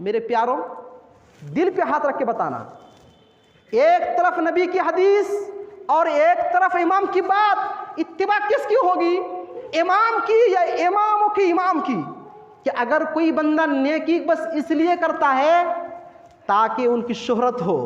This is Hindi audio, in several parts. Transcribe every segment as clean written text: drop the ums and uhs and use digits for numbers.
मेरे प्यारों, दिल पे हाथ रख के बताना, एक तरफ नबी की हदीस और एक तरफ इमाम की बात, इत्तिबा किसकी होगी? इमाम की या इमामों की? इमाम की। कि अगर कोई बंदा नेकी बस इसलिए करता है ताकि उनकी शोहरत हो,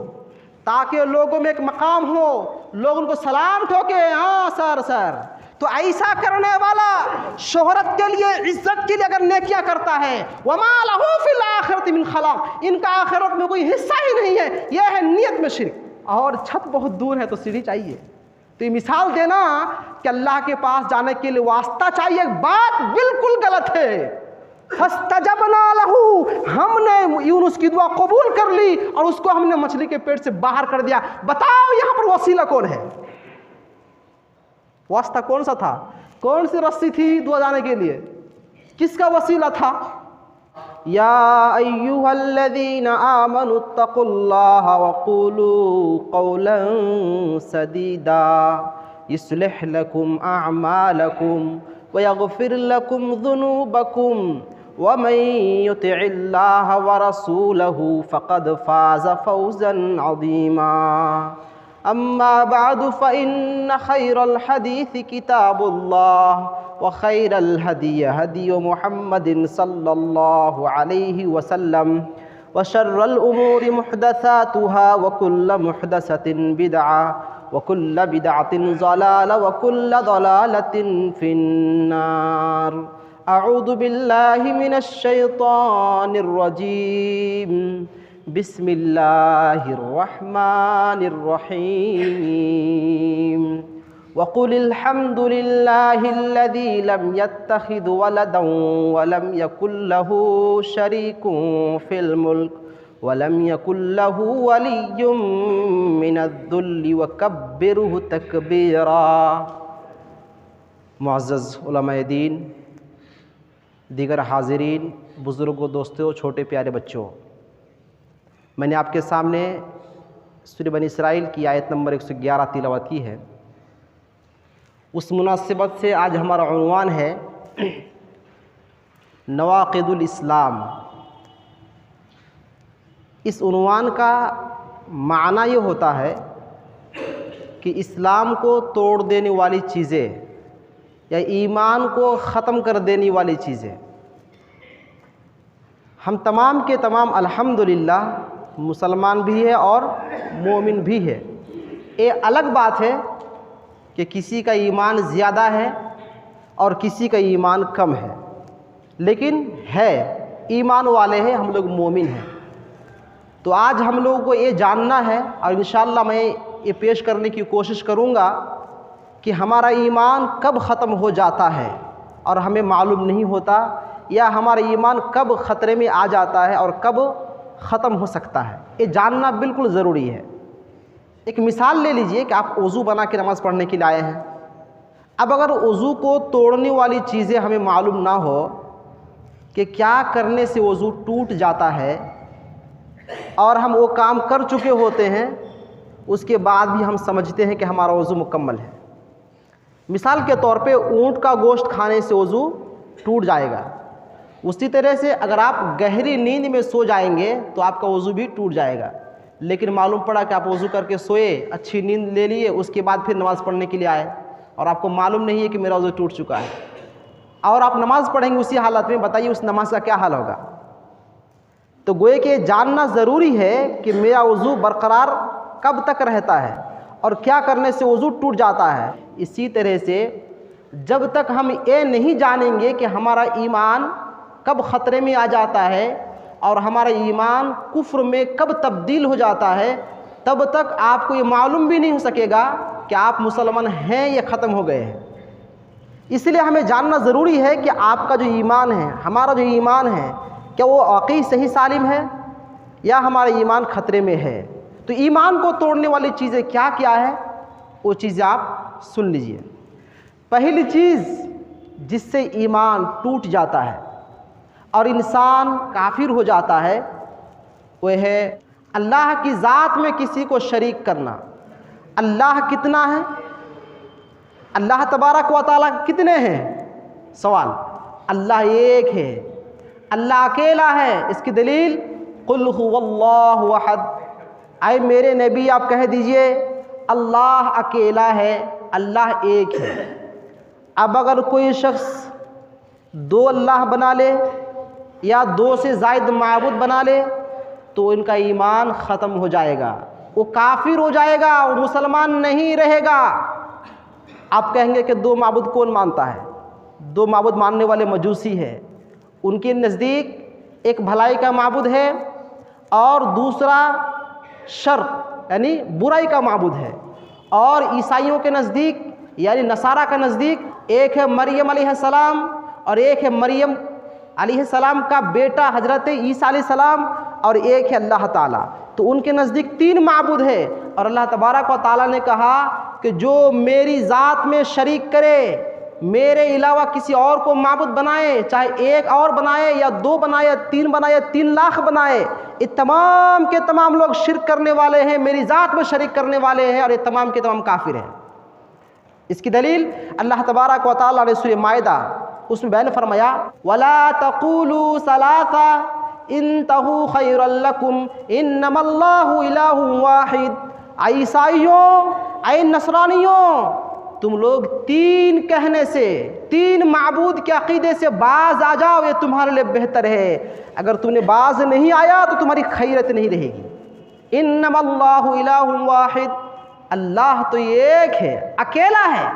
ताकि लोगों में एक मकाम हो, लोग उनको सलाम ठोके, हाँ सर सर, तो ऐसा करने वाला शोहरत के लिए, इज्जत के लिए अगर नेकियां करता है, वमा लहू फिल आखिरति मिन खलाक, इनका आखिरत में कोई हिस्सा ही नहीं है, यह है नियत में शिर्क। और छत बहुत दूर है तो सीढ़ी चाहिए। तो ये मिसाल देना कि अल्लाह के पास जाने के लिए वास्ता चाहिए, बात बिल्कुल गलत है। फस्तजबना लहू, हमने यूनुस की दुआ कबूल कर ली और उसको हमने मछली के पेट से बाहर कर दिया। बताओ यहाँ पर वसीला कौन है? वास्ता कौन सा था? कौन सी रस्सी थी दुआ जाने के लिए? किसका वसीला था? या अय्युहल्लज़ीना आमनु तक़ुल्लाह वक़ूलू क़ौलन सदीदा युस्लिह लकुम अअमालकुम वयग़फ़िर लकुम ज़ुनूबकुम वमन युतिइल्लाह वरसूलहु फ़क़द फ़ाज़ फ़ौज़न अज़ीमा। अम्मा बअदु फ़इन्न खैरल हदीस किताबुल्लाह व खैरल हदी हदी मुहम्मदिन सल्लल्लाहु अलैहि वसल्लम व शर्रल उमूरि मुहदसातुहा व कुल्लु मुहदसतिन बिदअ व कुल्लु बिदअतिन ज़लाला व कुल्लु ज़लालतिन फिन्नार। अऊज़ु बिल्लाहि मिनश शैतानिर रजीम। बिस्मिल्लाहिर रहमानिर रहीम। वक़ुलिल हम्दुलिल्लाहिल्लज़ी लम यत्तखिज़ वलदन वलम यकुल लहू शरीकुन फ़िल मुल्क वलम यकुल लहू वलिय्युम मिनज़्ज़ुल्लि वकब्बिरहु तकबीरा। मुअज़्ज़ज़ उलमाए दीन, दीगर हाज़िरीन, बुज़ुर्गों, दोस्तों, छोटे प्यारे बच्चों, मैंने आपके सामने सूरह बनी इसराइल की आयत नंबर 111 तिलावत की है। उस मुनासिबत से आज हमारा उन्वान है नवाक़िदुल इस्लाम। इस उन्वान का माना ये होता है कि इस्लाम को तोड़ देने वाली चीज़ें या ईमान को ख़त्म कर देने वाली चीज़ें। हम तमाम के तमाम अल्हम्दुलिल्लाह मुसलमान भी है और मोमिन भी है। ये अलग बात है कि किसी का ईमान ज़्यादा है और किसी का ईमान कम है, लेकिन है ईमान वाले हैं, हम लोग मोमिन हैं। तो आज हम लोगों को ये जानना है और इंशाअल्लाह मैं ये पेश करने की कोशिश करूँगा कि हमारा ईमान कब ख़त्म हो जाता है और हमें मालूम नहीं होता, या हमारा ईमान कब ख़तरे में आ जाता है और कब ख़त्म हो सकता है। ये जानना बिल्कुल ज़रूरी है। एक मिसाल ले लीजिए कि आप वज़ू बना के नमाज़ पढ़ने के लिए आए हैं। अब अगर वज़ू को तोड़ने वाली चीज़ें हमें मालूम ना हो कि क्या करने से वज़ू टूट जाता है और हम वो काम कर चुके होते हैं, उसके बाद भी हम समझते हैं कि हमारा वज़ू मुकम्मल है। मिसाल के तौर पे ऊँट का गोश्त खाने से वज़ू टूट जाएगा। उसी तरह से अगर आप गहरी नींद में सो जाएंगे तो आपका वज़ू भी टूट जाएगा। लेकिन मालूम पड़ा कि आप वज़ू करके सोए, अच्छी नींद ले लिए, उसके बाद फिर नमाज़ पढ़ने के लिए आए और आपको मालूम नहीं है कि मेरा वज़ू टूट चुका है, और आप नमाज़ पढ़ेंगे उसी हालत में, बताइए उस नमाज का क्या हाल होगा? तो गोए कि जानना ज़रूरी है कि मेरा वज़ू बरकरार कब तक रहता है और क्या करने से वज़ू टूट जाता है। इसी तरह से जब तक हम ये नहीं जानेंगे कि हमारा ईमान कब ख़तरे में आ जाता है और हमारा ईमान कुफ्र में कब तब्दील हो जाता है, तब तक आपको ये मालूम भी नहीं हो सकेगा कि आप मुसलमान हैं या ख़त्म हो गए हैं। इसलिए हमें जानना ज़रूरी है कि आपका जो ईमान है, हमारा जो ईमान है, क्या वो वाकई सही सालिम है या हमारा ईमान ख़तरे में है। तो ईमान को तोड़ने वाली चीज़ें क्या क्या है, वो चीज़ें आप सुन लीजिए। पहली चीज़ जिससे ईमान टूट जाता है और इंसान काफिर हो जाता है, वह है अल्लाह की ज़ात में किसी को शरीक करना। अल्लाह कितना है? अल्लाह तबारक व तआला कितने हैं? सवाल। अल्लाह एक है, अल्लाह अकेला है। इसकी दलील कुल हुवल्लाहु अहद, आए मेरे नबी आप कह दीजिए अल्लाह अकेला है, अल्लाह एक है। अब अगर कोई शख्स दो अल्लाह बना ले या दो से ज़ायद माबूद बना ले तो इनका ईमान ख़त्म हो जाएगा, वो काफिर हो जाएगा, वो मुसलमान नहीं रहेगा। आप कहेंगे कि दो माबूद कौन मानता है? दो माबूद मानने वाले मजूसी है, उनके नज़दीक एक भलाई का माबूद है और दूसरा शर यानी बुराई का माबूद है। और ईसाइयों के नज़दीक यानी नसारा का नज़दीक एक है मरियम अलैहिस्सलाम और एक है मरियम अलैहिस्सलाम का बेटा हज़रत ईसा अलैहिस्सलाम और एक है अल्लाह ताला। तो उनके नज़दीक तीन माबूद है। और अल्लाह तबारक व ताला ने कहा कि जो मेरी ज़ात में शरीक करे, मेरे अलावा किसी और को माबूद बनाए, चाहे एक और बनाए या दो बनाए या तीन बनाए या 3 लाख बनाए, ये तमाम के तमाम लोग शिरक करने वाले हैं, मेरी ज़ात में शरीक करने वाले हैं और ये तमाम के तमाम काफिर हैं। इसकी दलील अल्लाह तबारक व ताला ने सूरह माइदा उसमें बयान फरमाया, वला तक़ूलू सलासा इंतहू खैरल लकुम इन्नमल्लाहु इलाहुन वाहिद। ऐ ईसाइयों, ऐ नसरानियों, तुम लोग तीन कहने से, तीन माबूद के अक़ीदे से बाज आ जाओ, ये तुम्हारे लिए बेहतर है। अगर तुमने बाज नहीं आया तो तुम्हारी खैरत नहीं रहेगी। इन्नमल्लाहु इलाहुन वाहिद, अल्लाह तो एक है, अकेला है,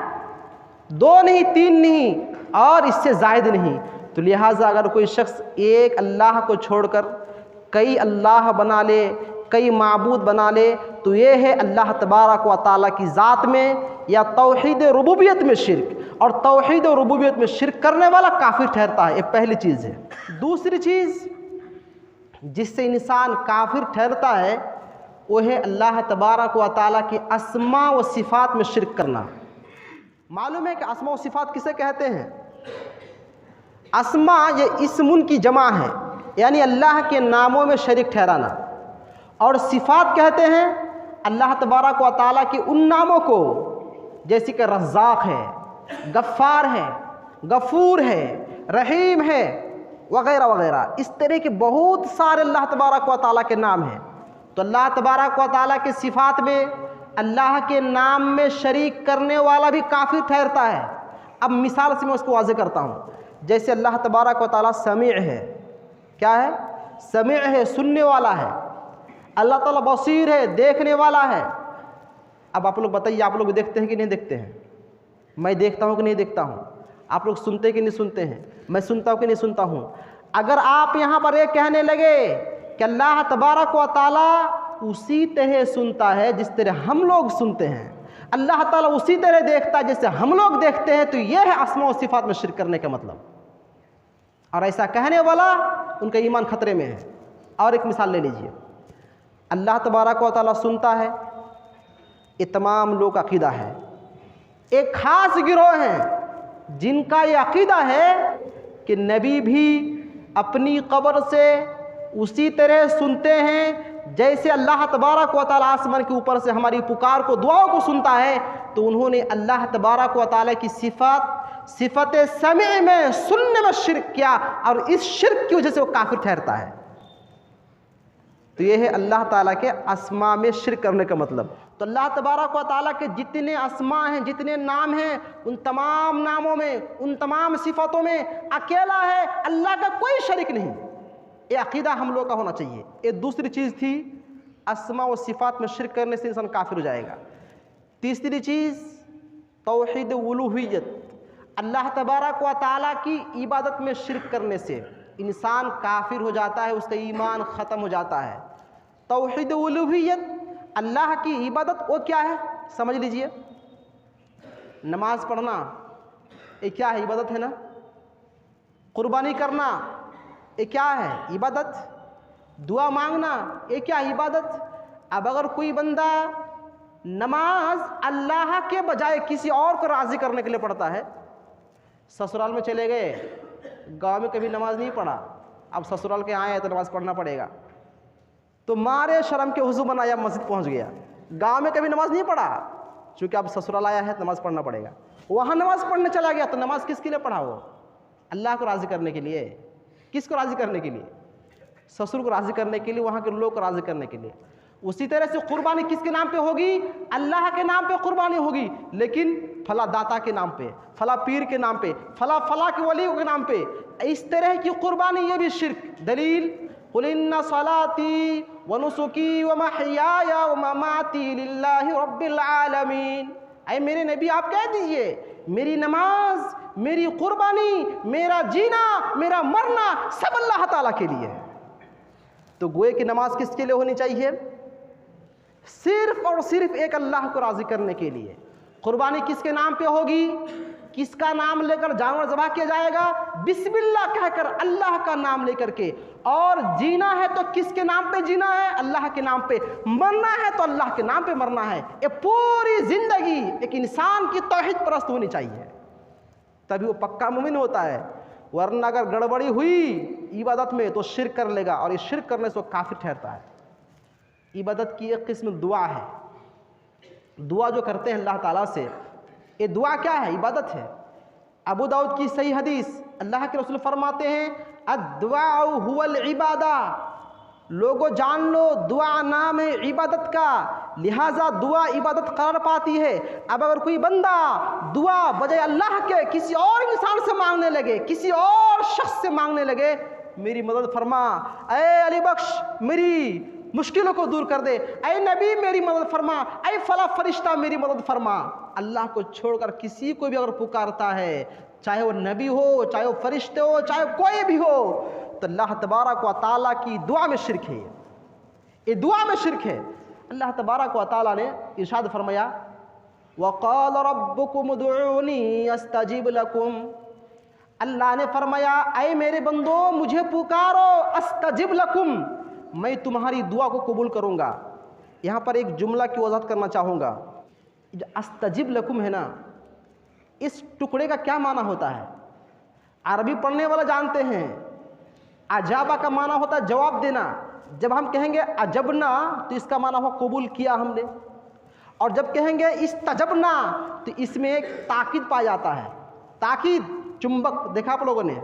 दो नहीं, तीन नहीं और इससे ज़ायद नहीं। तो लिहाजा अगर कोई शख्स एक अल्लाह को छोड़कर कई अल्लाह बना ले, कई माबूद बना ले, तो ये है अल्लाह तबारक व ताला की ज़ात में या तौहीद रुबूबियत में शिरक। और तौहीद रुबूबियत में शिरक करने वाला काफिर ठहरता है, ये पहली चीज़ है। दूसरी चीज़ जिससे इंसान काफिर ठहरता है वो है अल्लाह तबारक व ताला की अस्मा व सिफ़ात में शिरक करना। मालूम है कि अस्मा व सिफ़ात किसे कहते हैं? अस्मा ये इस्मुन की जमा है, यानी अल्लाह के नामों में शरीक ठहराना। और सिफ़ात कहते हैं अल्लाह तबारक व ताला के उन नामों को, जैसे कि रज़्ज़ाक़ है, गफ़्फ़ार है, गफ़ूर है, रहीम है वग़ैरह वग़ैरह। इस तरह के बहुत सारे अल्लाह तबारक व ताला के नाम हैं। तो अल्लाह तबारक व ताला के सिफ़ात में अल्लाह के नाम में शरीक करने वाला भी काफिर ठहरता है। अब मिसाल से मैं उसको वाज़ेह करता हूँ। जैसे अल्लाह तबारक व ताला समीअ है, क्या है? समीअ है, सुनने वाला है। अल्लाह ताला बसीर है, देखने वाला है। अब आप लोग बताइए, आप लोग देखते हैं कि नहीं देखते हैं? मैं देखता हूँ कि नहीं देखता हूँ? आप लोग सुनते कि नहीं सुनते हैं? मैं सुनता हूँ कि नहीं सुनता हूँ? अगर आप यहाँ पर एक कहने लगे कि अल्लाह तबारक व ताला उसी तरह सुनता है जिस तरह हम लोग सुनते हैं, अल्लाह ताला उसी तरह देखता है जैसे हम लोग देखते हैं, तो यह है अस्मा व सिफ़ात में शिरक करने का मतलब। और ऐसा कहने वाला उनका ईमान खतरे में है। और एक मिसाल ले लीजिए, अल्लाह तबारक व ताला सुनता है, ये तमाम लोग का अक़ीदा है। एक ख़ास गिरोह है जिनका ये अक़ीदा है कि नबी भी अपनी कब्र से उसी तरह सुनते हैं जैसे अल्लाह तबारक व ताला आसमान के ऊपर से हमारी पुकार को, दुआओं को सुनता है। तो उन्होंने अल्लाह तबारक व ताला की सिफ़त समी में, सुनने में शिरक किया और इस शिरक की वजह से वो काफिर ठहरता है। तो ये है अल्लाह ताला के अस्मा में शिरक करने का मतलब। तो अल्लाह तबारक व ताला के जितने अस्मा हैं, जितने नाम हैं, उन तमाम नामों में, उन तमाम सिफ़तों में अकेला है, अल्लाह का कोई शरीक नहीं। ये अक़ीदा हम लोग का होना चाहिए। ये दूसरी चीज़ थी, अस्मा व सिफ़ात में शिरक करने से इंसान काफिर हो जाएगा। तीसरी चीज़ तौहीद उलूहियत, अल्लाह तबारक व ताला की इबादत में शिरक करने से इंसान काफिर हो जाता है, उसका ईमान ख़त्म हो जाता है। तौहीद उलूहियत, अल्लाह की इबादत वो क्या है समझ लीजिए। नमाज पढ़ना ये क्या है? इबादत है ना। कुर्बानी करना ये क्या है? इबादत। दुआ मांगना ये क्या है? इबादत। अब अगर कोई बंदा नमाज अल्लाह के बजाय किसी और को राज़ी करने के लिए पढ़ता है, ससुराल में चले गए, गांव में कभी नमाज नहीं पढ़ा, अब ससुराल के आए हैं तो नमाज पढ़ना पड़ेगा, तो मारे शर्म के हुजू बनाया मस्जिद पहुंच गया। गांव में कभी नमाज नहीं पढ़ा, चूँकि अब ससुराल आया है तो नमाज पढ़ना पड़ेगा। वहाँ नमाज पढ़ने चला गया, तो नमाज किसके लिए पढ़ा? वो अल्लाह को राज़ी करने के लिए। किसको राज़ी करने के लिए? ससुर को राज़ी करने के लिए, वहाँ के लोग को राज़ी करने के लिए। उसी तरह से कुर्बानी किसके नाम पे होगी? अल्लाह के नाम पे कुर्बानी होगी, लेकिन फला दाता के नाम पे, फला पीर के नाम पे, फला फला के वली के नाम पे, इस तरह की कुर्बानी, ये भी शिर्क। दलील कुल इन्ना सलाती व नुसुकी व महयाया व ममाती लिल्लाहि रब्बिल आलमीन। ऐ मेरे नबी आप कह दीजिए, मेरी नमाज, मेरी कुर्बानी, मेरा जीना, मेरा मरना सब अल्लाह ताला के लिए है। तो गोए की नमाज किसके लिए होनी चाहिए? सिर्फ और सिर्फ एक अल्लाह को राज़ी करने के लिए। कुर्बानी किसके नाम पे होगी? किसका नाम लेकर जानवर ज़बह किया जाएगा? बिस्मिल्लाह कहकर, अल्लाह का नाम लेकर के। और जीना है तो किसके नाम पे जीना है? अल्लाह के नाम पे। मरना है तो अल्लाह के नाम पे मरना है। ये पूरी ज़िंदगी एक इंसान की तौहीद परस्त होनी चाहिए, तभी वो पक्का मोमिन होता है। वरना अगर गड़बड़ी हुई इबादत में तो शिर्क कर लेगा, और ये शिर्क करने से वो काफिर ठहरता है। इबादत की एक किस्म दुआ है। दुआ जो करते हैं अल्लाह ताला से, ये दुआ क्या है? इबादत है। अबू दाऊद की सही हदीस, अल्लाह के रसूल फरमाते हैं अद्दुआ हुवल इबादा। लोगों जान लो, दुआ नाम है इबादत का, लिहाजा दुआ इबादत करार पाती है। अब अगर कोई बंदा दुआ बजाय अल्लाह के किसी और इंसान से मांगने लगे, किसी और शख्स से मांगने लगे, मेरी मदद फरमा, ऐ अली बख्श मेरी मुश्किलों को दूर कर दे, ऐ नबी मेरी मदद फरमा, ऐ फला फरिश्ता मेरी मदद फरमा, अल्लाह को छोड़कर किसी को भी अगर पुकारता है, चाहे वो नबी हो, चाहे वो फरिश्ते हो, चाहे कोई भी हो, तो अल्लाह तबारक व तआला की दुआ में शिर्क है। ये दुआ में शिर्क है। अल्लाह तबारक व तआला ने इरशाद फरमाया वक़ाल रब्बुकुम उदऊनी अस्तजिब लकुम। अल्लाह ने फरमाया ऐ मेरे बंदो मुझे पुकारो, अस्तजिब लकुम, मैं तुम्हारी दुआ को कबूल करूँगा। यहाँ पर एक जुमला की वजाहत करना चाहूँगा। जो अस्तजिब लकुम है ना, इस टुकड़े का क्या माना होता है? अरबी पढ़ने वाला जानते हैं, अजाबा का माना होता है जवाब देना। जब हम कहेंगे अजबना तो इसका माना हो कबूल किया हमने, और जब कहेंगे इस्तजबना तो इसमें एक ताकीद पाया जाता है। ताकीद, चुंबक देखा आप लोगों ने,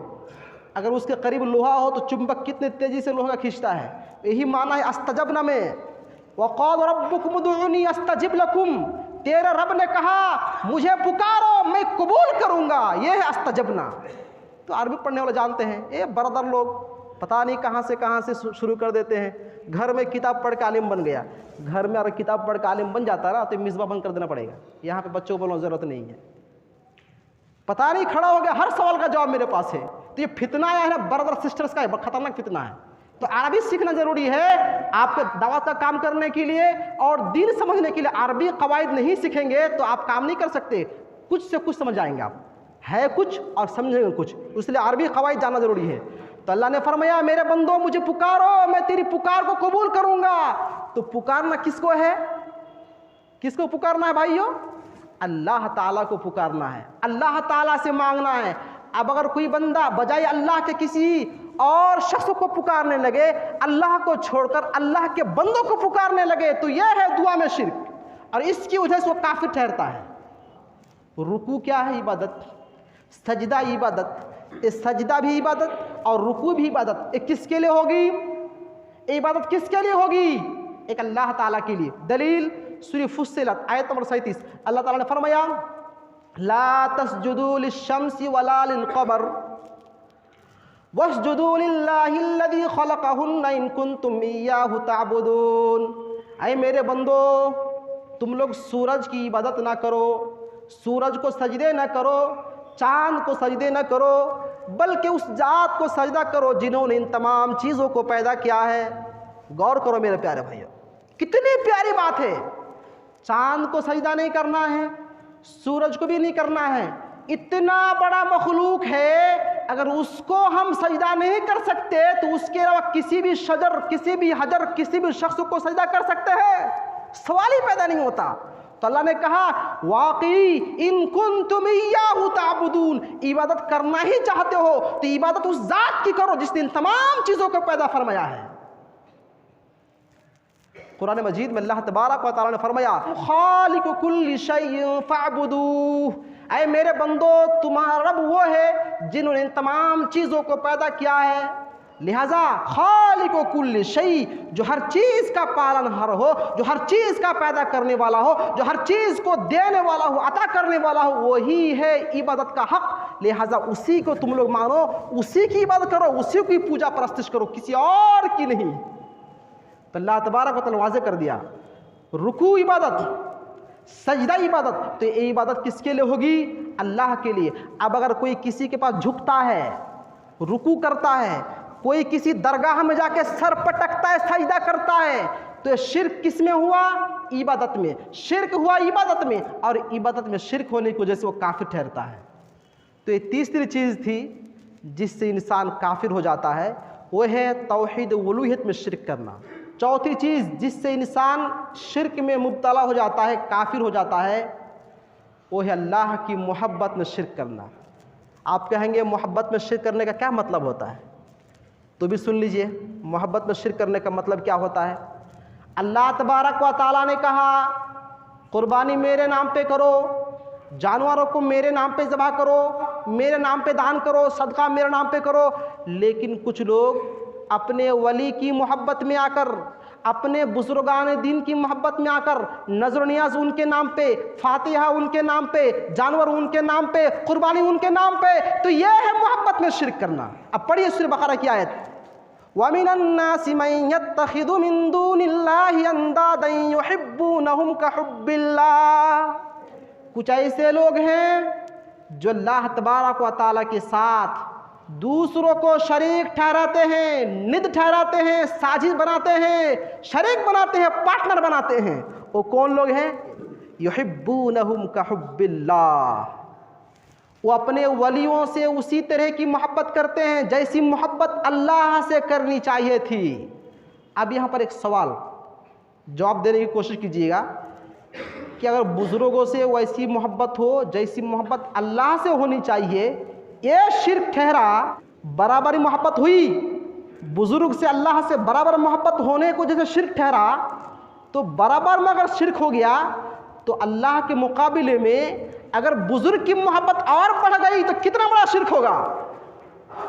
अगर उसके करीब लोहा हो तो चुंबक कितने तेजी से लोहा खींचता है, यही माना है अस्तजबना में। वक़ाल रब्बुकुम उदऊनी अस्तजिब लकुम, तेरे रब ने कहा मुझे पुकारो मैं कबूल करूँगा, ये है अस्तजबना। तो अरबी पढ़ने वाले जानते हैं। ये बरदर लोग पता नहीं कहाँ से शुरू कर देते हैं। घर में किताब पढ़ के आलिम बन गया। घर में अगर किताब पढ़ के आलिम बन जाता है ना तो मिसबा बंद कर देना पड़ेगा। यहाँ पे बच्चों को बोलने की ज़रूरत नहीं है। पता नहीं खड़ा हो गया, हर सवाल का जवाब मेरे पास है। तो ये फितना है ना ब्रदर सिस्टर्स का, खतरनाक फितना है। तो अरबी सीखना जरूरी है आपके दावत का काम करने के लिए और दीन समझने के लिए। अरबी कवायद नहीं सीखेंगे तो आप काम नहीं कर सकते। कुछ से कुछ समझ जाएंगे आप, है कुछ और समझेंगे कुछ, इसलिए अरबी कवायद जानना जरूरी है। तो अल्लाह ने फरमाया मेरे बंदो मुझे पुकारो, मैं तेरी पुकार को कबूल करूंगा। तो पुकारना किसको है? किसको पुकारना है भाइयों? अल्लाह ताला को पुकारना है, अल्लाह ताला से मांगना है। अब अगर कोई बंदा बजाय अल्लाह के किसी और शख्स को पुकारने लगे, अल्लाह को छोड़कर अल्लाह के बंदों को पुकारने लगे, तो यह है दुआ में शिर्क, और इसकी वजह से वो काफिर ठहरता है। रुकू क्या है? इबादत। सजदा इबादत। सजदा भी इबादत और रुकू भी इबादत। एक किसके लिए होगी? इबादत किसके लिए होगी? एक अल्लाह ताला के लिए। दलील सूरह फुस्सिलत आयत नंबर 37, अल्लाह ताला ने फरमाया ला तस्जुदू लिश्शम्सी वला लिलक़मर वस्जुदू लिल्लाहिल्लज़ी ख़लक़हुन्ना इन कुंतुम इय्याहु तअबुदून। ऐ मेरे बंदो तुम लोग सूरज की इबादत ना करो, सूरज को सजदे ना करो, चांद को सजदे न करो, बल्कि उस जात को सजदा करो जिन्होंने इन तमाम चीज़ों को पैदा किया है। गौर करो मेरे प्यारे भाइयों, कितनी प्यारी बात है। चांद को सजदा नहीं करना है, सूरज को भी नहीं करना है। इतना बड़ा मखलूक है, अगर उसको हम सजदा नहीं कर सकते तो उसके अलावा किसी भी शजर, किसी भी हजर, किसी भी शख्स को सजदा कर सकते हैं? सवाल ही पैदा नहीं होता। तो अल्लाह ने कहा वाकई इन कुंतुम इय्याहु तअबुदून, इबादत करना ही चाहते हो तो इबादत उस जात की करो जिसने इन तमाम चीज़ों को पैदा फरमाया है। कुरान मजीद में अल्लाह तबारक व तआला ने फरमाया खालिकु कुल्लि शैइन फअबुदूह, ऐ मेरे बंदो तुम्हारा रब वो है जिन्होंने इन तमाम चीज़ों को पैदा किया है। लिहाजा खालिको कुल्ल शै, जो हर चीज़ का पालनहार हो, जो हर चीज़ का पैदा करने वाला हो, जो हर चीज़ को देने वाला हो, अता करने वाला हो, वही है इबादत का हक। लिहाजा उसी को तुम लोग मानो, उसी की इबादत करो, उसी की पूजा परस्तिश करो, किसी और की नहीं। तो अल्लाह तबारक व तआला वाज़े कर दिया, रुकू इबादत, सजदा इबादत। तो ये इबादत किसके लिए होगी? अल्लाह के लिए। अब अगर कोई किसी के पास झुकता है, रुकू करता है, कोई किसी दरगाह में जाके सर पटकता है, सजदा करता है, तो ये शिर्क किस में हुआ? इबादत में। शिर्क हुआ इबादत में, और इबादत में शिर्क होने की वजह से वो काफिर ठहरता है। तो ये तीसरी चीज़ थी जिससे इंसान काफिर हो जाता है, वो है तौहीद उलूहियत में शिर्क करना। चौथी चीज़ जिससे इंसान शिर्क में मुब्तला हो जाता है, काफिर हो जाता है, वो है अल्लाह की मोहब्बत में शिर्क करना। आप कहेंगे मोहब्बत में शिर्क करने का क्या मतलब होता है? तो भी सुन लीजिए, मोहब्बत में शिर्क करने का मतलब क्या होता है। अल्लाह तबारक व तआला ने कहा कुर्बानी मेरे नाम पे करो, जानवरों को मेरे नाम पे ज़बह करो, मेरे नाम पे दान करो, सदका मेरे नाम पे करो। लेकिन कुछ लोग अपने वली की मोहब्बत में आकर, अपने बुजुर्गान दीन की मोहब्बत में आकर नजर नियाज उनके नाम पे, फातिहा उनके नाम पे, जानवर उनके नाम पे, कुर्बानी उनके नाम पे, तो यह है मोहब्बत में शिर्क करना। अब पढ़िए सूरह बकरा की आयत, वमिनन्नासि मन यत्तखिदु मिन दूनिल्लाहि अंदादन युहिब्बूनहुम कहुब्बिल्लाह। कुछ ऐसे लोग हैं जो अल्लाह तबारक व तआला के साथ दूसरों को शरीक ठहराते हैं, निद ठहराते हैं, साजिश बनाते हैं, शरीक बनाते हैं, पार्टनर बनाते हैं। वो कौन लोग हैं? युहिब्बूनहुम कहुब्बिल्लाह। वो अपने वलियों से उसी तरह की मोहब्बत करते हैं जैसी मोहब्बत अल्लाह से करनी चाहिए थी। अब यहाँ पर एक सवाल जवाब देने की कोशिश कीजिएगा कि अगर बुजुर्गों से वैसी मोहब्बत हो जैसी मोहब्बत अल्लाह से होनी चाहिए, ये शिर्क ठहरा, बराबरी मोहब्बत हुई, बुजुर्ग से अल्लाह से बराबर मोहब्बत होने को जैसे शिर्क ठहरा, तो बराबर में अगर शिर्क हो गया तो अल्लाह के मुकाबले में अगर बुजुर्ग की मोहब्बत और बढ़ गई तो कितना बड़ा शिर्क होगा।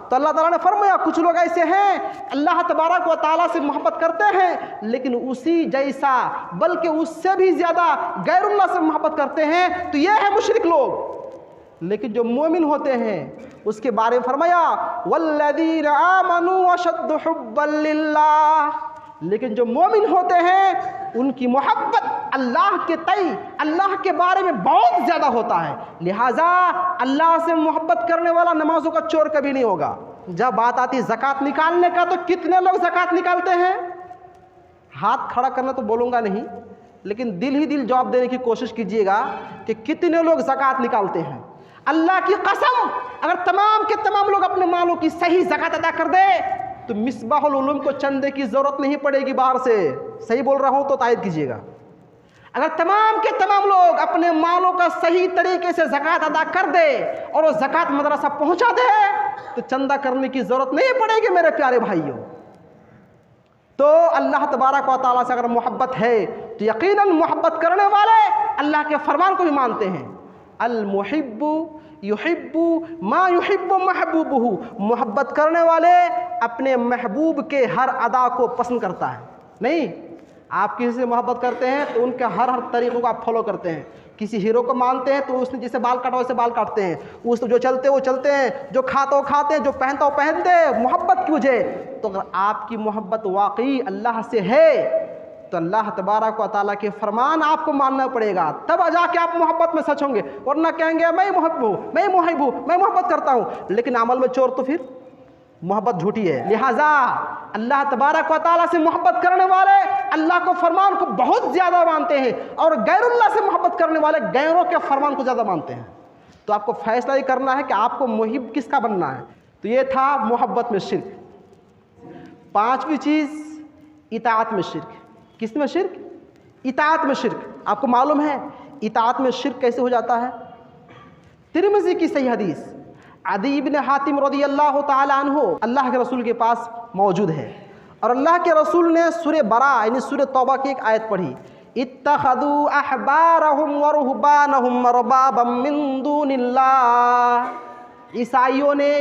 तो अल्लाह ताला ने फरमाया कुछ लोग ऐसे हैं अल्लाह तबारक व तआला से मोहब्बत करते हैं, लेकिन उसी जैसा बल्कि उससे भी ज़्यादा गैरुल्लाह से मोहब्बत करते हैं, तो ये है मुशरिक लोग। लेकिन जो मोमिन होते हैं उसके बारे में फरमाया वल्लज़ीना आमनू अशद्दु हुब्बन लिल्लाह। लेकिन जो मोमिन होते हैं उनकी मोहब्बत अल्लाह के तई, अल्लाह के बारे में बहुत ज़्यादा होता है। लिहाजा अल्लाह से मोहब्बत करने वाला नमाजों का चोर कभी नहीं होगा। जब बात आती है ज़कात निकालने का, तो कितने लोग ज़कात निकालते हैं? हाथ खड़ा करना तो बोलूँगा नहीं, लेकिन दिल ही दिल जवाब देने की कोशिश कीजिएगा कि कितने लोग ज़कात निकालते हैं। अल्लाह की कसम, अगर तमाम के तमाम लोग अपने मालों की सही ज़कात अदा कर दे तो मिसबाहुल उलूम को चंदे की ज़रूरत नहीं पड़ेगी बाहर से। सही बोल रहा हूँ तो तायद कीजिएगा। अगर तमाम के तमाम लोग अपने मालों का सही तरीके से ज़कात अदा कर दे और वो ज़कात मदरसा पहुँचा दे तो चंदा करने की ज़रूरत नहीं पड़ेगी मेरे प्यारे भाइयों। तो अल्लाह तबारक व तआला से अगर मोहब्बत है तो यकीनन मोहब्बत करने वाले अल्लाह के फरमान को भी मानते हैं। अल मुहिब्बु युहिब्बु मा युहिब्बु महबूबुहु। मोहब्बत करने वाले अपने महबूब के हर अदा को पसंद करता है। नहीं, आप किसी से मोहब्बत करते हैं तो उनके हर तरीक़ों को आप फॉलो करते हैं। किसी हीरो को मानते हैं तो उसने जैसे बाल काटा वैसे बाल काटते हैं, उस जो चलते वो चलते हैं, जो खाता वो खाते हैं, जो पहनता वो पहनते हैं, मोहब्बत की वजह। तो अगर आपकी मोहब्बत वाकई अल्लाह से है तो अल्लाह तबारक व तआला के फरमान आपको मानना पड़ेगा, तब जाके आप मोहब्बत में सच होंगे। वरना कहेंगे मैं मुहब्ब हूँ, मैं मुहिब हूँ, मैं मोहब्बत करता हूँ, लेकिन अमल में चोर, तो फिर मोहब्बत झूठी है। लिहाजा अल्लाह तबारक व तआला से मोहब्बत करने वाले अल्लाह को फरमान को बहुत ज़्यादा मानते हैं, और गैरुल्लाह से मोहब्बत करने वाले गैरों के फरमान को ज़्यादा मानते हैं। तो आपको फैसला ही करना है कि आपको मुहिब किसका बनना है। तो ये था मोहब्बत में शिर्क। पांचवी चीज़ इताअत में शिर्क। किस में शिर्क? इताअत में शिर्क। आपको मालूम है इताअत में शिर्क कैसे हो जाता है? तिरमिज़ी की सही हदीस अदी इब्न हातिम रज़ियल्लाहु ताला अन्हु अल्लाह के रसूल के पास मौजूद है, और अल्लाह के रसूल ने सूरह बरा यानी सूरह तौबा की एक आयत पढ़ी, इत्तखदू अहबारहुम व रुहबानहुम अरबाबम मिन दूनिल्लाह। ईसाइयों ने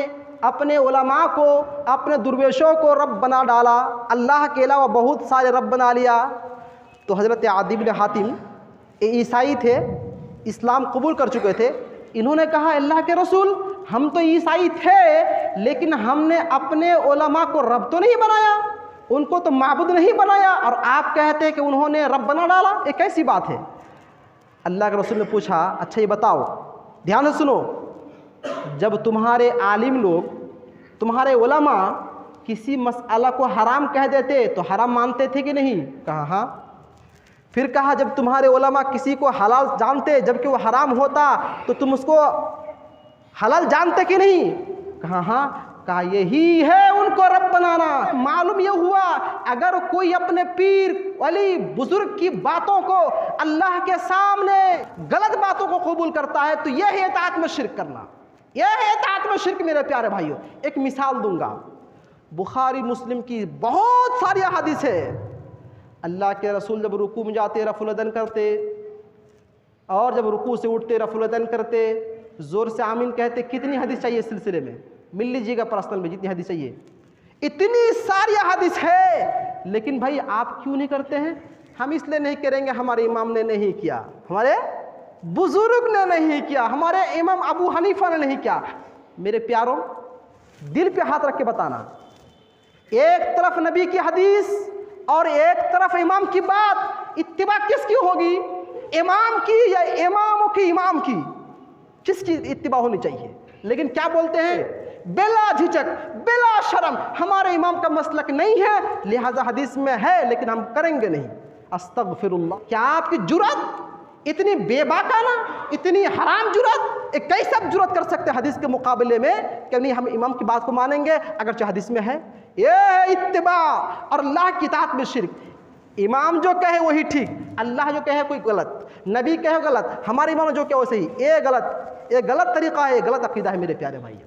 अपने उलमा को, अपने दुर्वेशों को रब बना डाला, अल्लाह के अलावा बहुत सारे रब बना लिया। तो हज़रत आदी बिन हातिम ईसाई थे, इस्लाम कबूल कर चुके थे। इन्होंने कहा अल्लाह के रसूल, हम तो ईसाई थे लेकिन हमने अपने उलमा को रब तो नहीं बनाया, उनको तो माबूद नहीं बनाया, और आप कहते हैं कि उन्होंने रब बना डाला, ये कैसी बात है? अल्लाह के रसूल ने पूछा, अच्छा ये बताओ, ध्यान से सुनो, जब तुम्हारे आलिम लोग, तुम्हारे उलमा किसी मसअला को हराम कह देते तो हराम मानते थे कि नहीं? कहा हाँ। फिर कहा जब तुम्हारे उलमा किसी को हलाल जानते जबकि वो हराम होता तो तुम उसको हलाल जानते कि नहीं? कहा हाँ। कहा यही है उनको रब बनाना। मालूम ये हुआ अगर कोई अपने पीर वली बुजुर्ग की बातों को अल्लाह के सामने गलत बातों को कबूल करता है तो यह है इताअत में शिर्क करना, यह है इताअत में शिर्क। मेरे प्यारे भाइयों, एक मिसाल दूंगा, बुखारी मुस्लिम की बहुत सारी हदीस है। अल्लाह के रसूल जब रुकू में जाते रफ़ुल यदैन करते, और जब रुकू से उठते रफ़ुल यदैन करते, ज़ोर से आमीन कहते। कितनी हदीस चाहिए इस सिलसिले में? मिल लीजिएगा पर्सनल में जितनी हदीस चाहिए, इतनी सारी हदीस है। लेकिन भाई आप क्यों नहीं करते हैं? हम इसलिए नहीं करेंगे हमारे इमाम ने नहीं किया, हमारे बुजुर्ग ने नहीं किया, हमारे इमाम अबू हनीफा ने नहीं किया। मेरे प्यारों, दिल पे हाथ रख के बताना, एक तरफ नबी की हदीस और एक तरफ इमाम की बात, इत्तिबा किसकी होगी? इमाम की या इमामों की? इमाम की। किसकी इत्तिबा होनी चाहिए? लेकिन क्या बोलते हैं? बिला झिझक, बिला शर्म, हमारे इमाम का मसलक नहीं है, लिहाजा हदीस में है लेकिन हम करेंगे नहीं। अस्तगफिरुल्लाह। क्या आपकी जुर्रत इतनी बेबाकाना, इतनी हराम जुर्रत, एक कैसे आप जुर्रत कर सकते हैं हदीस के मुकाबले में कि नहीं हम इमाम की बात को मानेंगे अगरचे हदीस में है? ये है इत्तिबा और अल्लाह की इताअत में शिर्क। इमाम जो कहे वही ठीक, अल्लाह जो कहे कोई गलत, नबी कहे गलत, हमारे इमाम जो कहे वो सही, ये गलत, ये गलत तरीक़ा है, ये गलत अक़ीदा है मेरे प्यारे भाई।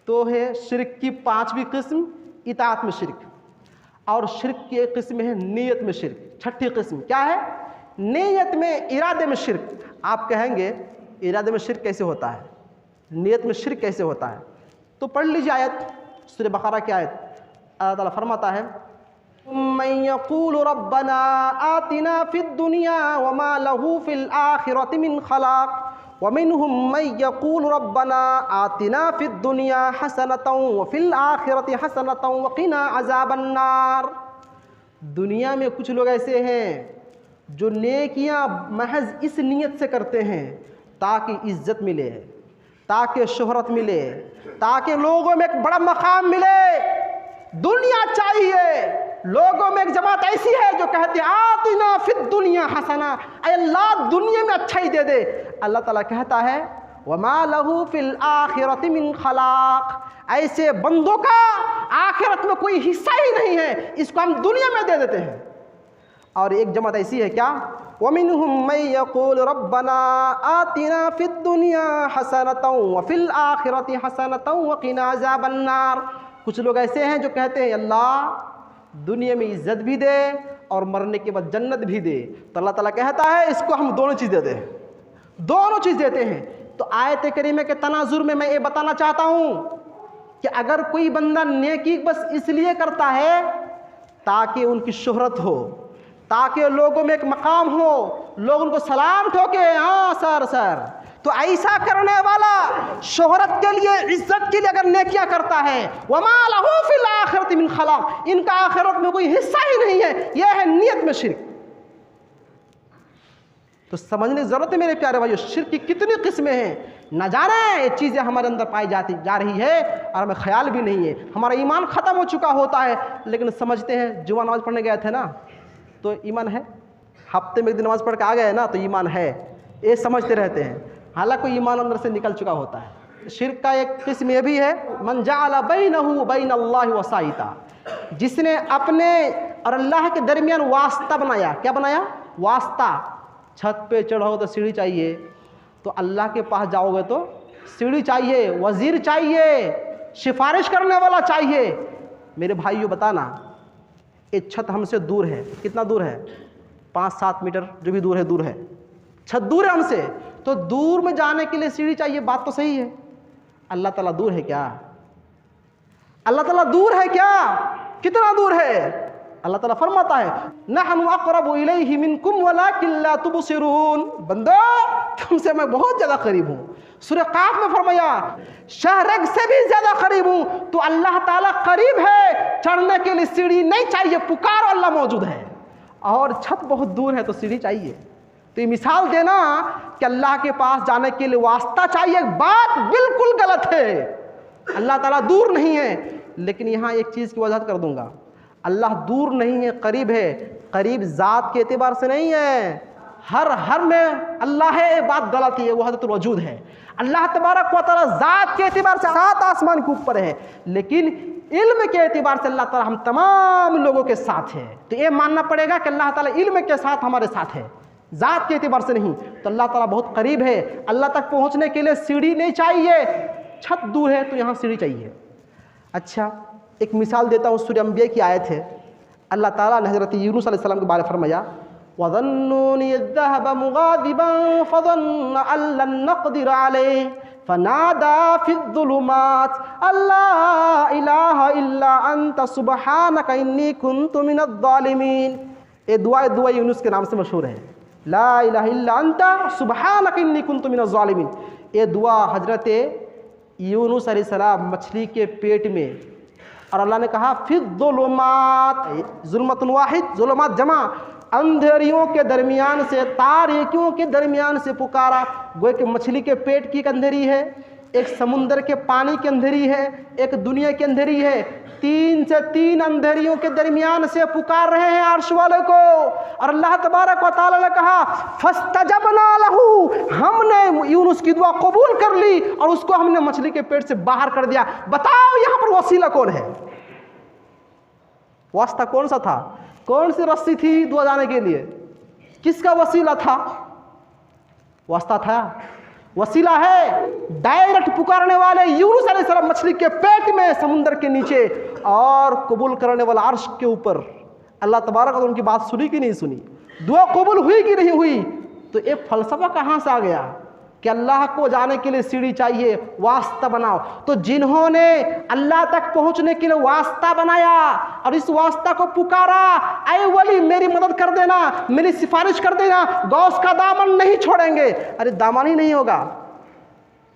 तो है शिर्क की पांचवी किस्म इताअत में शिर्क, और शिर्क की एक किस्म है नीयत में शिर्क। छठी किस्म क्या है? नीयत में, इरादे में शिर्क। आप कहेंगे इरादे में शिर्क कैसे होता है, नीयत में शिर्क कैसे होता है? तो पढ़ लीजिए आयत, सूरह बक़रा की आयत। अल्लाह ताला फरमाता है, मन यक़ूलु रब्बना आतिना फिद दुनिया वमा लहू फिल आखिरति मिन खलाक़ वमिनहुम मन यक़ूलु रब्बना आतिना फिद दुनिया हसनतन व फिल आखिरति हसनतन वक़िना अज़ाबन्नार। दुनिया में कुछ लोग ऐसे हैं जो नेकियां महज इस नीयत से करते हैं ताकि इज्जत मिले, ताकि शोहरत मिले, ताकि लोगों में एक बड़ा मकाम मिले, दुनिया चाहिए। लोगों में एक जमात ऐसी है जो कहते हैं आतिना फिद दुनिया हसना, अल्लाह दुनिया में अच्छा ही दे दे। अल्लाह ताला कहता है वमा लहू फिल आखिरति मिन खलाक़, ऐसे बंदों का आखिरत में कोई हिस्सा ही नहीं है, इसको हम दुनिया में दे देते हैं। और एक जमात ऐसी है क्या? वमिनहुम मन यक़ूलु रब्बना आतिना फिद दुनिया हसनतन व फिल आखिरति हसनतन वक़िना अज़ाबन्नार। कुछ लोग ऐसे हैं जो कहते हैं अल्लाह दुनिया में इज्जत भी दे और मरने के बाद जन्नत भी दे। तो अल्लाह ताला कहता है इसको हम दोनों चीज़ देते हैं, दोनों चीज़ देते हैं। तो आयत करीमा के तनाजुर में मैं ये बताना चाहता हूँ कि अगर कोई बंदा नेकी बस इसलिए करता है ताकि उनकी शोहरत हो, ताकि लोगों में एक मकाम हो, लोग उनको सलाम ठोके, हाँ सर सर, तो ऐसा करने वाला शोहरत के लिए, इज्जत के लिए अगर नेकियां करता है, वमा लहू फिल आखिरति मिन खलाक़, इनका आखिरत में कोई हिस्सा ही नहीं है, यह है नियत में शिर्क। तो समझने की जरूरत है मेरे प्यारे भाइयों, शिर्क की कितनी किस्में हैं, न जाने ये चीज़ें हमारे अंदर पाई जा रही है और हमें ख्याल भी नहीं है। हमारा ईमान ख़त्म हो चुका होता है लेकिन समझते हैं जुमा नमाज़ पढ़ने गए थे ना तो ईमान है, हफ्ते में एक दिन नमाज़ पढ़ के आ गए ना तो ईमान है, ये समझते रहते हैं, हालांकि ईमान अंदर से निकल चुका होता है। शिर्क का एक किस्म ये भी है, मन जअल बैनहु बैन अल्लाहि वसाइता, जिसने अपने और अल्लाह के दरमियान वास्ता बनाया। क्या बनाया? वास्ता। छत पे चढ़ो तो सीढ़ी चाहिए, तो अल्लाह के पास जाओगे तो सीढ़ी चाहिए, वजीर चाहिए, सिफारिश करने वाला चाहिए। मेरे भाइयों बताना, ये छत हमसे दूर है, कितना दूर है? 5-7 मीटर, जो भी दूर है दूर है, छत दूर है हमसे, तो दूर में जाने के लिए सीढ़ी चाहिए। बात तो सही है, अल्लाह ताला दूर है क्या? अल्लाह ताला दूर है क्या? कितना दूर है? अल्लाह ताला फरमाता है नहनु अक़रबु इलैहि मिनकुम वलाकिन ला तुबसिरून, बंदो तुमसे मैं बहुत ज़्यादा करीब हूँ। सूरह काफ में फरमाया शहरग से भी ज़्यादा करीब हूँ। तो अल्लाह ताला करीब है, चढ़ने के लिए सीढ़ी नहीं चाहिए, पुकारो अल्लाह मौजूद है। और छत बहुत दूर है तो सीढ़ी चाहिए। तो ये मिसाल देना कि अल्लाह के पास जाने के लिए वास्ता चाहिए, बात बिल्कुल गलत है। अल्लाह ताला दूर नहीं है, लेकिन यहाँ एक चीज़ की वजाहत कर दूंगा, अल्लाह दूर नहीं है, करीब है। करीब ज़ात के एतबार से नहीं है, हर में अल्लाह है, ये बात गलत है, वो वहदतुल वजूद है। अल्लाह तबारक व तआला ज़ात के एतबार से 7 आसमान के ऊपर है, लेकिन इल्म के एतबार से अल्लाह ताला हम तमाम लोगों के साथ है। तो ये मानना पड़ेगा कि अल्लाह ताला इल्म के साथ हमारे साथ है, ज़ात के एतबार से नहीं। तो अल्लाह ताला बहुत करीब है। अल्लाह तक पहुँचने के लिए सीढ़ी नहीं चाहिए, छत दूर है तो यहाँ सीढ़ी चाहिए। अच्छा, एक मिसाल देता हूँ, सूरह अंबिया की आयत है। अल्लाह ताला ने हज़रत यूनुस अलैहिस्सलाम के बारे में फरमाया वज़न्नूनी इज़्ज़हब मुग़ाज़िबन फ़ज़न्न अल्लन नक़दिर अलैहि फ़नादा फ़िज़्ज़ुलुमात अल्ला इलाहा इल्ला अंत सुब्हानका इन्नी कुन्तु मिनज़्ज़ालिमीन। ये दुआ यूनुस के नाम से मशहूर है, ला इलाहा इल्ला अंत सुब्हानका इन्नी कुन्तु मिनज़्ज़ालिमीन। ये दुआ हज़रत यूनुस अलैहिस्सलाम मछली के पेट में, और अल्लाह ने कहा फिर ज़ुलुमात, ज़ुल्मतुन वाहिद, ज़ुलुमात जमा, अंधेरियों के दरमियान से, तारीकियों के दरमियान से पुकारा। गोए कि मछली के पेट की एक अंधेरी है, एक समुंदर के पानी की अंधेरी है, एक दुनिया की अंधेरी है। 3 से 3 अंधेरियों के दरमियान से पुकार रहे हैं अर्श वाले को। और अल्लाह तबारक व तआला ने कहा फस्तजबना लहू, हमने यूनुस की दुआ कबूल कर ली और उसको हमने मछली के पेट से बाहर कर दिया। बताओ यहाँ पर वसीला कौन है? वास्ता कौन सा था? कौन सी रस्सी थी दुआ जाने के लिए? किसका वसीला था? वास्ता था, वसीला है डायरेक्ट पुकारने वाले यूनुस अलैहिस्सलाम मछली के पेट में, समुंदर के नीचे, और कबूल करने वाला अर्श के ऊपर। अल्लाह तबारक ने उनकी बात सुनी कि नहीं सुनी? दुआ कबूल हुई कि नहीं हुई? तो ये फलसफा कहाँ से आ गया कि अल्लाह को जाने के लिए सीढ़ी चाहिए, वास्ता बनाओ? तो जिन्होंने अल्लाह तक पहुंचने के लिए वास्ता बनाया और इस वास्ता को पुकारा, ऐ वली मेरी मदद कर देना, मेरी सिफारिश कर देना, गौस का दामन नहीं छोड़ेंगे। अरे दामन ही नहीं होगा,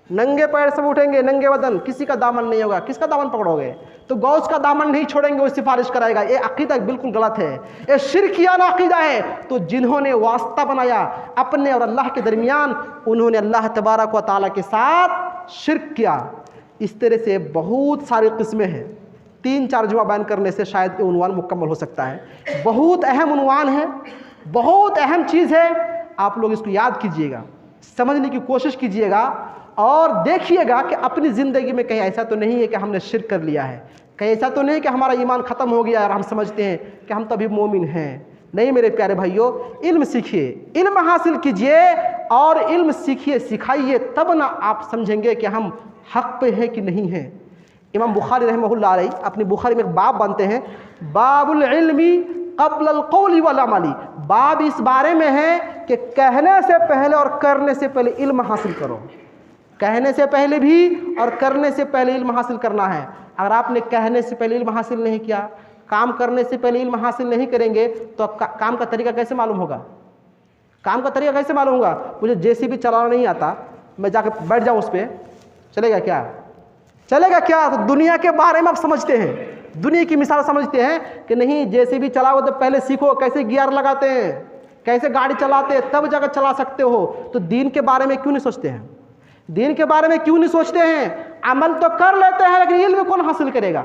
नंगे पैर सब उठेंगे, नंगे बदन, किसी का दामन नहीं होगा। किसका दामन पकड़ोगे? तो गौस का दामन नहीं छोड़ेंगे, वो सिफारिश कराएगा। ये अकीदा बिल्कुल गलत है, ये शिरकियाना अकीदा है। तो जिन्होंने वास्ता बनाया अपने और अल्लाह के दरमियान, उन्होंने अल्लाह तबारक व तआला के साथ शिरक किया। इस तरह से बहुत सारी किस्में हैं। 3-4 जुमा बयान करने से शायद ये उन्वान मुकम्मल हो सकता है। बहुत अहम उन्वान है, बहुत अहम चीज़ है। आप लोग इसको याद कीजिएगा, समझने की कोशिश कीजिएगा और देखिएगा कि अपनी ज़िंदगी में कहीं ऐसा तो नहीं है कि हमने शिरक कर लिया है, कहीं ऐसा तो नहीं कि हमारा ईमान ख़त्म हो गया और हम समझते हैं कि हम तो अभी मोमिन हैं। नहीं मेरे प्यारे भाइयों, इल्म सीखिए, इल्म हासिल कीजिए और इल्म सीखिए, सिखाइए, तब ना आप समझेंगे कि हम हक़ पे हैं कि नहीं हैं। इमाम बुखारी रहमहुल्लाह अलैह अपनी बुखारी में एक बाब बनते हैं, बाबुल इल्मी क़ब्लल क़ौली वल अमली। बाब इस बारे में है कि कहने से पहले और करने से पहले इल्म हासिल करो। कहने से पहले भी और करने से पहले इल्म हासिल करना है। अगर आपने कहने से पहले इल्म हासिल नहीं किया, काम करने से पहले इल्म हासिल नहीं करेंगे, तो काम का तरीका कैसे मालूम होगा? काम का तरीका कैसे मालूम होगा? मुझे जेसीबी चलाना नहीं आता, मैं जाकर बैठ जाऊँ उस पर, चलेगा क्या? चलेगा क्या? तो दुनिया के बारे में आप समझते हैं, दुनिया की मिसाल समझते हैं कि नहीं जेसीबी चलाओ तो पहले सीखो कैसे गियर लगाते हैं, कैसे गाड़ी चलाते हैं, तब जाकर चला सकते हो। तो दीन के बारे में क्यों नहीं सोचते हैं? दीन के बारे में क्यों नहीं सोचते हैं? अमल तो कर लेते हैं, लेकिन इल्म कौन हासिल करेगा?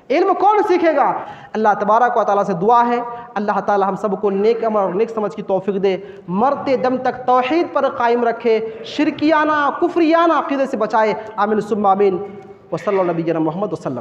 इल्म कौन सीखेगा? अल्लाह तबारक व तआला से दुआ है, अल्लाह ताला हम सबको नेक अमल और नेक समझ की तौफीक दे, मरते दम तक तौहीद पर कायम रखे, शिरकियाना कुफ्रियाना अक़ीदे से बचाए। आमीन सुम्मा आमीन। व सल्लल्लाहु अलैहि मोहम्मद वसल्लम।